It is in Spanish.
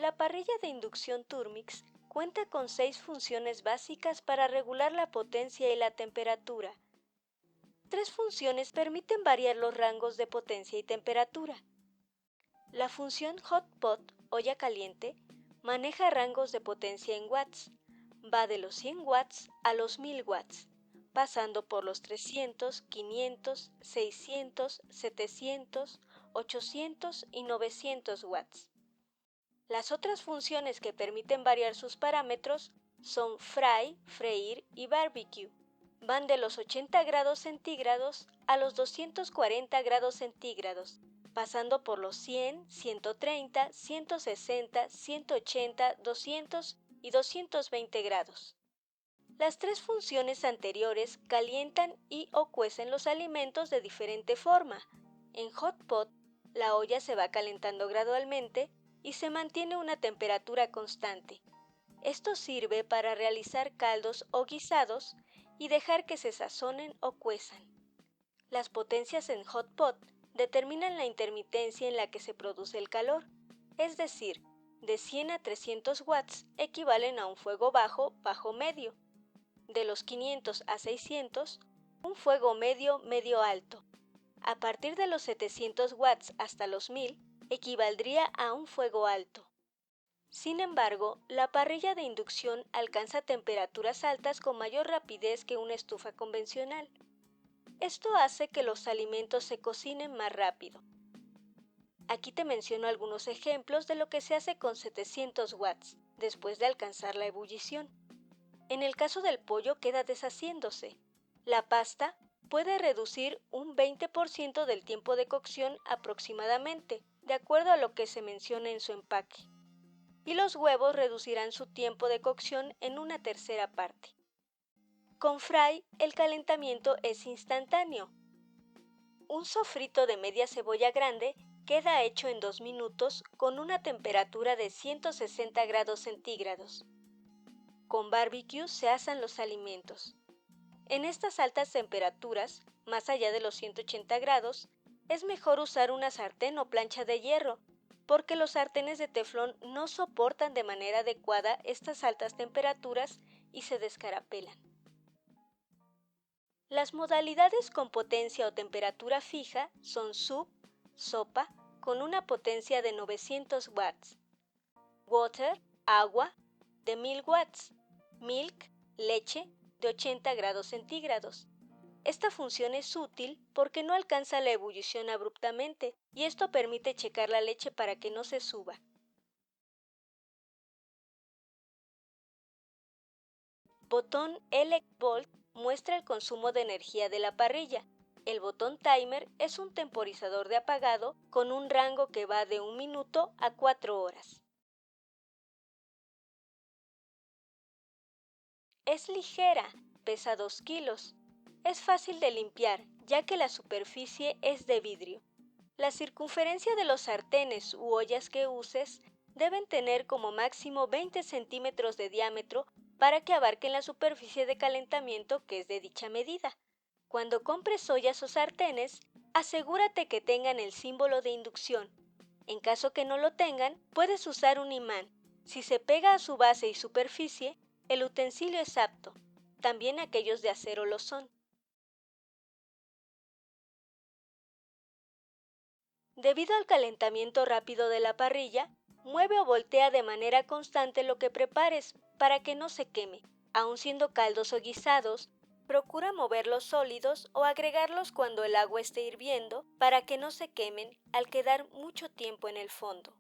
La parrilla de inducción Thermix cuenta con 6 funciones básicas para regular la potencia y la temperatura. 3 funciones permiten variar los rangos de potencia y temperatura. La función Hotpot, olla caliente, maneja rangos de potencia en watts. Va de los 100 watts a los 1000 watts, pasando por los 300, 500, 600, 700, 800 y 900 watts. Las otras funciones que permiten variar sus parámetros son Fry, freír y Barbecue. Van de los 80 grados centígrados a los 240 grados centígrados, pasando por los 100, 130, 160, 180, 200 y 220 grados. Las 3 funciones anteriores calientan y o cuecen los alimentos de diferente forma. En Hotpot, la olla se va calentando gradualmente y se mantiene una temperatura constante. Esto sirve para realizar caldos o guisados y dejar que se sazonen o cuezan. Las potencias en Hotpot determinan la intermitencia en la que se produce el calor, es decir, de 100 a 300 watts equivalen a un fuego bajo, bajo-medio. De los 500 a 600, un fuego medio, medio-alto. A partir de los 700 watts hasta los 1000, equivaldría a un fuego alto. Sin embargo, la parrilla de inducción alcanza temperaturas altas con mayor rapidez que una estufa convencional. Esto hace que los alimentos se cocinen más rápido. Aquí te menciono algunos ejemplos de lo que se hace con 700 watts, después de alcanzar la ebullición. En el caso del pollo queda deshaciéndose. La pasta puede reducir un 20% del tiempo de cocción aproximadamente, de acuerdo a lo que se menciona en su empaque. Y los huevos reducirán su tiempo de cocción en una tercera parte. Con Fry, el calentamiento es instantáneo. Un sofrito de media cebolla grande queda hecho en 2 minutos con una temperatura de 160 grados centígrados. Con barbecue se asan los alimentos. En estas altas temperaturas, más allá de los 180 grados, es mejor usar una sartén o plancha de hierro, porque los sartenes de teflón no soportan de manera adecuada estas altas temperaturas y se descarapelan. Las modalidades con potencia o temperatura fija son soup, sopa, con una potencia de 900 watts, water, agua, de 1000 watts, milk, leche, de 80 grados centígrados. Esta función es útil porque no alcanza la ebullición abruptamente y esto permite checar la leche para que no se suba. Botón Elect Volt muestra el consumo de energía de la parrilla. El botón Timer es un temporizador de apagado con un rango que va de 1 minuto a 4 horas. Es ligera, pesa 2 kilos. Es fácil de limpiar, ya que la superficie es de vidrio. La circunferencia de los sartenes u ollas que uses deben tener como máximo 20 centímetros de diámetro para que abarquen la superficie de calentamiento que es de dicha medida. Cuando compres ollas o sartenes, asegúrate que tengan el símbolo de inducción. En caso que no lo tengan, puedes usar un imán. Si se pega a su base y superficie, el utensilio es apto. También aquellos de acero lo son. Debido al calentamiento rápido de la parrilla, mueve o voltea de manera constante lo que prepares para que no se queme. Aun siendo caldos o guisados, procura moverlos sólidos o agregarlos cuando el agua esté hirviendo para que no se quemen al quedar mucho tiempo en el fondo.